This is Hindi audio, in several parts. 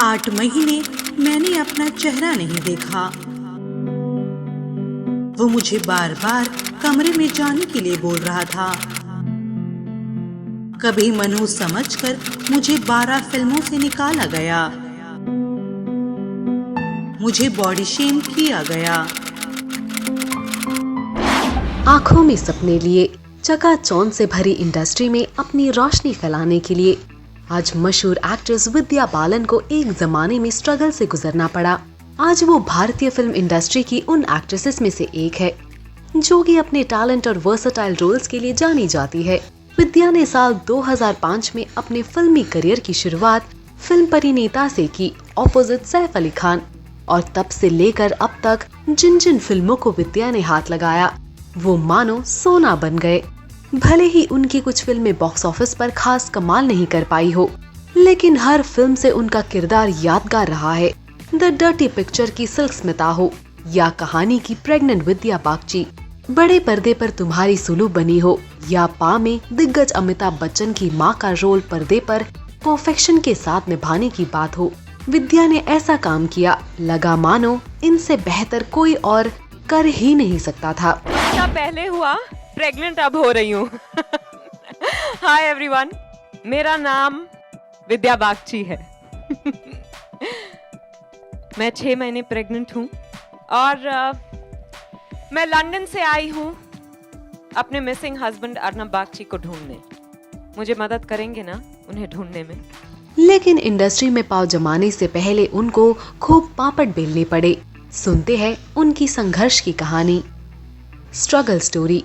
8 महीने मैंने अपना चेहरा नहीं देखा। वो मुझे बार बार कमरे में जाने के लिए बोल रहा था। कभी मनहूस समझकर मुझे 12 फिल्मों से निकाला गया। मुझे बॉडी शेम किया गया। आंखों में सपने लिए चकाचौंध से भरी इंडस्ट्री में अपनी रोशनी फैलाने के लिए आज मशहूर एक्ट्रेस विद्या बालन को एक जमाने में स्ट्रगल से गुजरना पड़ा। आज वो भारतीय फिल्म इंडस्ट्री की उन एक्ट्रेसेस में से एक है जो कि अपने टैलेंट और वर्सेटाइल रोल्स के लिए जानी जाती है। विद्या ने साल 2005 में अपने फिल्मी करियर की शुरुआत फिल्म परिणीता से की, ऑपोजिट सैफ अली खान, और तब से लेकर अब तक जिन जिन फिल्मों को विद्या ने हाथ लगाया वो मानो सोना बन गए। भले ही उनकी कुछ फिल्में बॉक्स ऑफिस पर खास कमाल नहीं कर पाई हो, लेकिन हर फिल्म से उनका किरदार यादगार रहा है। द डर्टी पिक्चर की सिल्क स्मिता हो या कहानी की प्रेग्नेंट विद्या बागची, बड़े पर्दे पर तुम्हारी सुलू बनी हो या पा में दिग्गज अमिताभ बच्चन की माँ का रोल पर्दे पर परफेक्शन के साथ निभाने की बात हो, विद्या ने ऐसा काम किया लगा मानो इनसे बेहतर कोई और कर ही नहीं सकता था। पहले हुआ प्रेग्नेंट, अब हो रही हूँ। हाय एवरीवन, मेरा नाम विद्या बागची है। मैं 6 महीने प्रेग्नेंट हूँ और मैं लंदन से आई हूँ अपने मिसिंग हस्बैंड अर्नब बागची को ढूंढने। मुझे मदद करेंगे ना उन्हें ढूंढने में? लेकिन इंडस्ट्री में पांव जमाने से पहले उनको खूब पापड़ बेलने पड़े। सुनते हैं उनकी संघर्ष की कहानी, स्ट्रगल स्टोरी।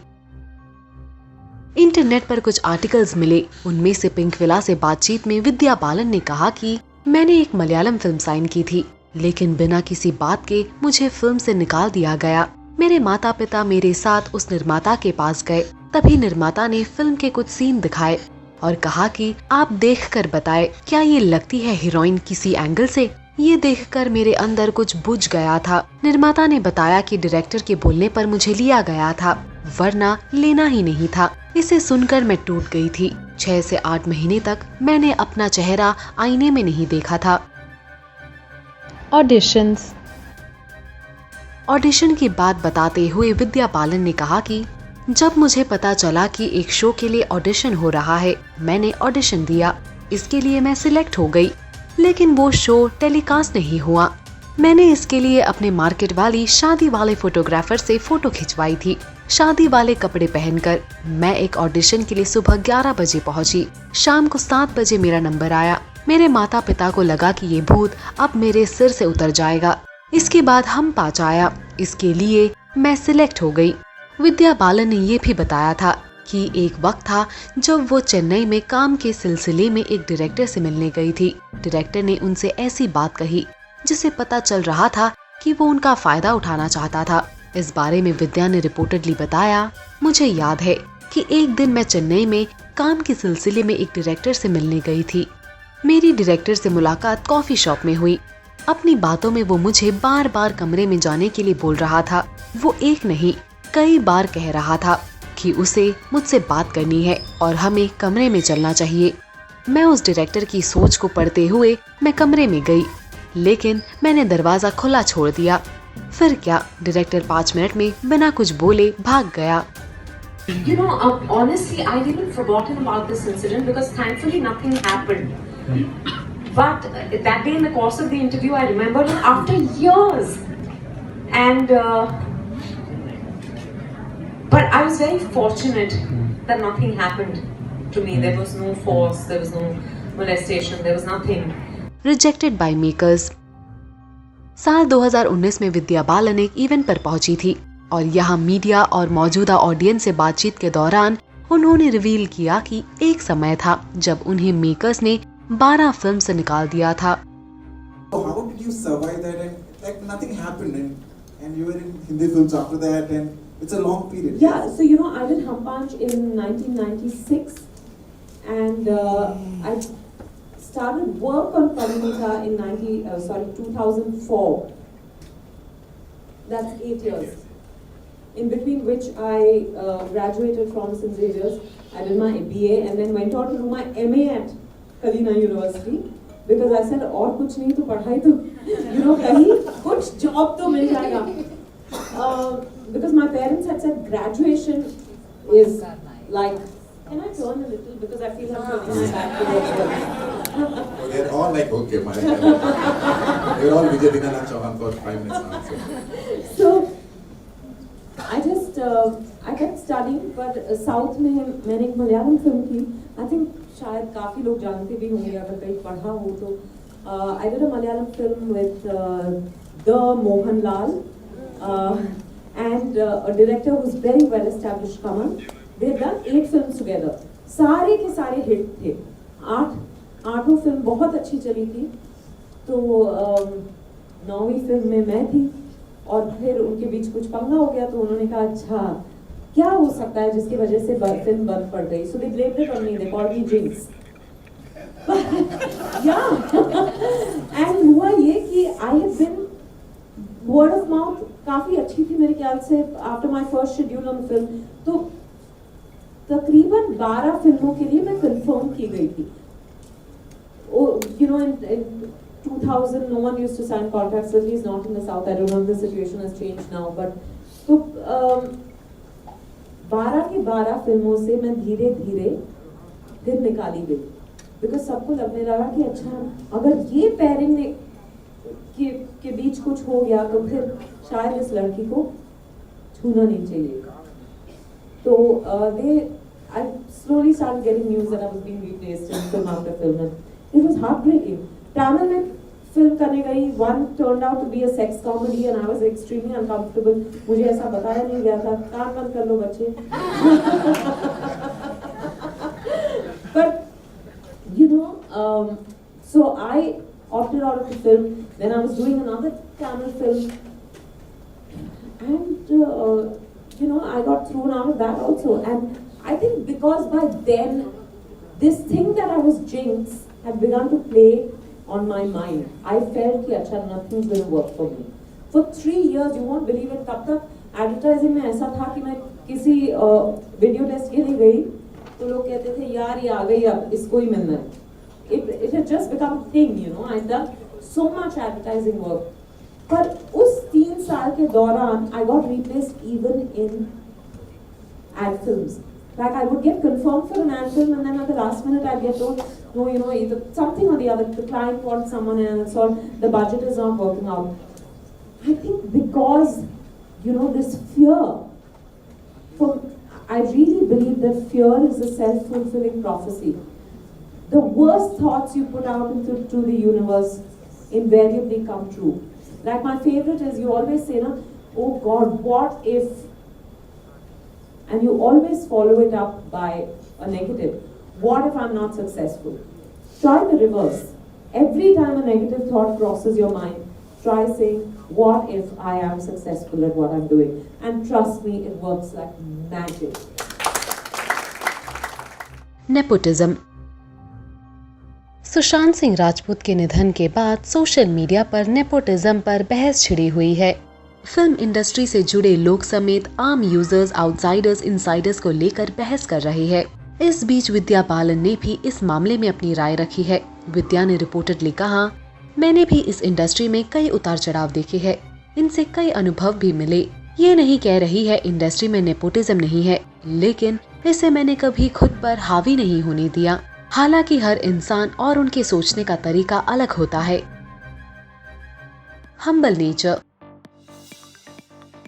इंटरनेट पर कुछ आर्टिकल्स मिले, उनमें से पिंक विला से बातचीत में विद्या बालन ने कहा कि मैंने एक मलयालम फिल्म साइन की थी, लेकिन बिना किसी बात के मुझे फिल्म से निकाल दिया गया। मेरे माता पिता मेरे साथ उस निर्माता के पास गए। तभी निर्माता ने फिल्म के कुछ सीन दिखाए और कहा कि आप देखकर बताएं क्या ये लगती है हीरोइन किसी एंगल से। ये देखकर मेरे अंदर कुछ बुझ गया था। निर्माता ने बताया कि डायरेक्टर के बोलने पर मुझे लिया गया था, वरना लेना ही नहीं था। इसे सुनकर मैं टूट गई थी। 6 से 8 महीने तक मैंने अपना चेहरा आईने में नहीं देखा था। ऑडिशन की बात बताते हुए विद्या बालन ने कहा कि जब मुझे पता चला कि एक शो के लिए ऑडिशन हो रहा है, मैंने ऑडिशन दिया। इसके लिए मैं सिलेक्ट हो गई, लेकिन वो शो टेलीकास्ट नहीं हुआ। मैंने इसके लिए अपने मार्केट वाली शादी वाले फोटोग्राफर से फोटो खिंचवाई थी। शादी वाले कपड़े पहनकर मैं एक ऑडिशन के लिए सुबह 11 बजे पहुंची। शाम को 7 बजे मेरा नंबर आया। मेरे माता पिता को लगा कि ये भूत अब मेरे सिर से उतर जाएगा। इसके बाद हम पाँच आया, इसके लिए मैं सिलेक्ट हो गई। विद्या बालन ने ये भी बताया था कि एक वक्त था जब वो चेन्नई में काम के सिलसिले में एक डायरेक्टर से मिलने गई थी। डायरेक्टर ने उनसे ऐसी बात कही जिसे पता चल रहा था कि वो उनका फायदा उठाना चाहता था। इस बारे में विद्या ने रिपोर्टेडली बताया, मुझे याद है कि एक दिन मैं चेन्नई में काम के सिलसिले में एक डायरेक्टर से मिलने गई थी। मेरी डायरेक्टर से मुलाकात कॉफी शॉप में हुई। अपनी बातों में वो मुझे बार बार कमरे में जाने के लिए बोल रहा था। वो एक नहीं कई बार कह रहा था कि उसे मुझसे बात करनी है और हमें कमरे में चलना चाहिए। मैं उस डायरेक्टर की सोच को पढ़ते हुए मैं कमरे में गई, लेकिन मैंने दरवाजा खुला छोड़ दिया। फिर क्या, डायरेक्टर 5 मिनट में बिना कुछ बोले भाग गया। You know, honestly, I'd even forgotten about this incident because thankfully nothing happened. But that day in the course of the interview, I remembered it after years. And but I was very fortunate that nothing happened to me. There was no force, there was no molestation, there was nothing. Rejected by makers. साल 2019 में विद्या बालन एक इवेंट पर पहुंची थी और यहाँ मीडिया और मौजूदा ऑडियंस से बातचीत के दौरान उन्होंने रिवील किया कि एक समय था जब उन्हें मेकर्स ने 12 फिल्म से निकाल दिया था। So how did you survive that and like nothing happened and you were in Hindi films after that and it's a long period. Yeah, so you know, I did Hum Panch in 1996 and I started work on Parinita in 2004. That's 8 years. In between which I graduated from St. Xavier's. I did my BA and then went on to do my MA at Kalina University. because I said और कुछ नहीं तो पढ़ाई तो कहीं कुछ job तो मिल जाएगा. Because my parents had said graduation is like. Can I turn a little because I feel I'm turning my back towards them. Oh, they're all like, okay, my. They're all Vijay Dinanath Chauhan for 5 minutes now. So I just I kept studying, but South में मैंने एक मलयालम फिल्म की. I think शायद काफी लोग जानते भी होंगे अगर कहीं पढ़ा हो तो. I did a Malayalam film with the Mohanlal and a director who's very well established, Kamal. They've done 8 films together. सारे के सारे हिट थे. 8 फिल्म बहुत अच्छी चली थी. तो 9वीं फिल्म में मैं थी और फिर उनके बीच कुछ पंगा हो गया तो उन्होंने कहा अच्छा क्या हो सकता है जिसकी वजह से फिल्म बंद पड़ गई. So they blamed it on me. They called me jinx. Yeah. And हुआ ये कि I had been word of mouth काफी अच्छी थी मेरे ख्याल से after my first schedule on film. तो तकरीबन 12 फिल्मों के लिए मैं कंफर्म की गई थी. In 2000 no one used to sign contracts, at least not in the South. I don't know if the situation has changed now, but तो 12 की 12 फिल्मों से मैं धीरे धीरे फिर निकाली गई. बिकॉज सबको लगने लगा कि अच्छा अगर ये पेयरिंग के बीच कुछ हो गया तो फिर शायद इस लड़की को छूना नहीं चाहिए. So I slowly started getting news that I was being replaced in film after film, and it was heartbreaking. Tamil में film करने गई. One turned out to be a sex comedy, and I was extremely uncomfortable. मुझे ऐसा बताया नहीं गया था. कान बंद कर लो बच्चे. But so I opted out of the film. Then I was doing another Tamil film, and I got thrown out of that also. And I think because by then this thing that I was jinx had begun to play on my mind. I felt कि अच्छा nothing's going to work for me. For 3 years, you won't believe it. तब तक advertising में ऐसा था कि मैं किसी video test के लिए गई तो लोग कहते थे यार ये आ गई अब इसको ही मिलना है. It had just become a thing, I'd done so much advertising work. पर उस 3 साल के दौरान I got replaced even in ad films. Like I would get confirmed for an ad film and then at the last minute I'd get told, no, either something or the other, the client wants someone else or the budget is not working out. I think because, this fear, I really believe that fear is a self-fulfilling prophecy. The worst thoughts you put out into the universe invariably come true. Like my favorite is you always say, oh God, what if? And you always follow it up by a negative. What if I'm not successful? Try the reverse. Every time a negative thought crosses your mind, try saying, what if I am successful at what I'm doing? And trust me, it works like magic. Nepotism. Sushant Singh Rajput के निधन के बाद सोशल मीडिया पर नेपोटिज्म पर बहस छिड़ी हुई है. फिल्म इंडस्ट्री से जुड़े लोग समेत आम यूजर्स, आउटसाइडर्स, इनसाइडर्स को लेकर बहस कर रहे हैं. इस बीच विद्या बालन ने भी इस मामले में अपनी राय रखी है. विद्या ने रिपोर्टेडली कहा, मैंने भी इस इंडस्ट्री में कई उतार चढ़ाव देखे हैं, इनसे कई अनुभव भी मिले. ये नहीं कह रही है इंडस्ट्री में नेपोटिज्म नहीं है, लेकिन इसे मैंने कभी खुद पर हावी नहीं होने दिया. हालांकि हर इंसान और उनके सोचने का तरीका अलग होता है. Humble nature.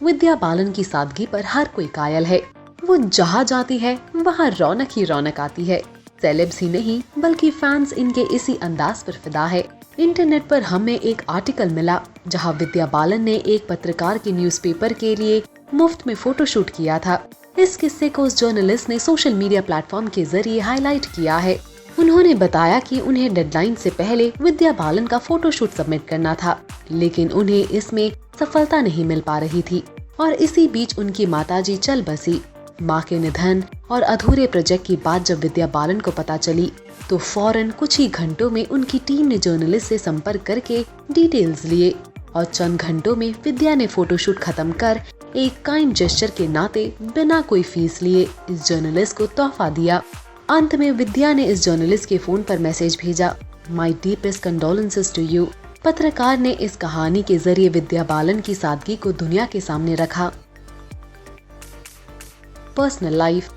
विद्या बालन की सादगी पर हर कोई कायल है. वो जहाँ जाती है वहाँ रौनक ही रौनक आती है. सेलेब्स ही नहीं बल्कि फैंस इनके इसी अंदाज पर फिदा है. इंटरनेट पर हमें एक आर्टिकल मिला जहाँ विद्या बालन ने एक पत्रकार के न्यूज़पेपर के लिए मुफ्त में फोटोशूट किया था. इस किस्से को उस जर्नलिस्ट ने सोशल मीडिया प्लेटफॉर्म के जरिए हाईलाइट किया है. उन्होंने बताया कि उन्हें डेडलाइन से पहले विद्या बालन का फोटोशूट सबमिट करना था, लेकिन उन्हें इसमें सफलता नहीं मिल पा रही थी और इसी बीच उनकी माताजी चल बसी. मां के निधन और अधूरे प्रोजेक्ट की बात जब विद्या बालन को पता चली तो फौरन कुछ ही घंटों में उनकी टीम ने जर्नलिस्ट से संपर्क करके डिटेल्स लिए और चंद घंटों में विद्या ने फोटोशूट खत्म कर एक काइंड जेस्चर के नाते बिना कोई फीस लिए इस जर्नलिस्ट को तोहफा दिया. अंत में विद्या ने इस जर्नलिस्ट के फोन पर मैसेज भेजा माई डीपेस्ट कंडोलेंसेस टू यू। पत्रकार ने इस कहानी के जरिए विद्या बालन की सादगी को दुनिया के सामने रखा। Personal life.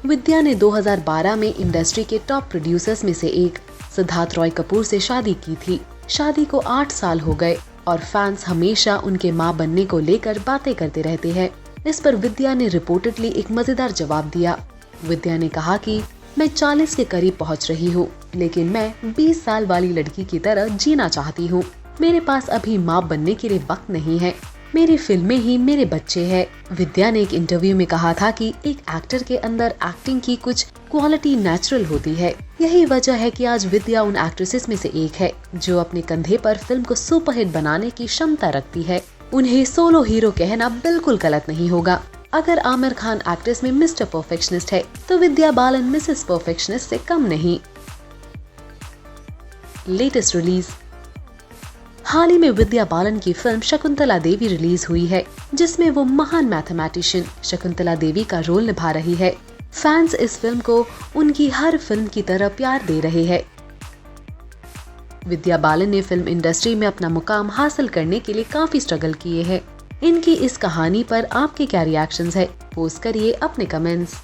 विद्या ने 2012 में इंडस्ट्री के टॉप प्रोड्यूसर्स में से एक सिद्धार्थ रॉय कपूर से शादी की थी। शादी को 8 साल हो गए और फैंस हमेशा उनके मां बनने को लेकर बातें करते रहते हैं। इस पर विद्या ने रिपोर्टेडली एक मजेदार जवाब दिया। विद्या ने कहा कि मैं 40 के करीब पहुंच रही हूँ, लेकिन मैं 20 साल वाली लड़की की तरह जीना चाहती हूँ। मेरे पास अभी मां बनने के लिए वक्त नहीं है। मेरी फिल्में ही मेरे बच्चे हैं। विद्या ने एक इंटरव्यू में कहा था कि एक एक्टर के अंदर एक्टिंग की कुछ क्वालिटी नेचुरल होती है। यही वजह है कि आज विद्या उन एक्ट्रेसेस में से एक है जो अपने कंधे पर फिल्म को सुपरहिट बनाने की क्षमता रखती है। उन्हें सोलो हीरो कहना बिल्कुल गलत नहीं होगा। अगर आमिर खान एक्ट्रेस में मिस्टर परफेक्शनिस्ट है तो विद्या बालन मिसेस परफेक्शनिस्ट से कम नहीं। Latest release. हाल ही में विद्या बालन की फिल्म शकुंतला देवी रिलीज हुई है, जिसमें वो महान मैथमेटिशियन शकुंतला देवी का रोल निभा रही है। फैंस इस फिल्म को उनकी हर फिल्म की तरह प्यार दे रहे हैं। विद्या बालन ने फिल्म इंडस्ट्री में अपना मुकाम हासिल करने के लिए काफी स्ट्रगल किए हैं। इनकी इस कहानी पर आपके क्या रिएक्शंस है? पोस्ट करिए अपने कमेंट्स।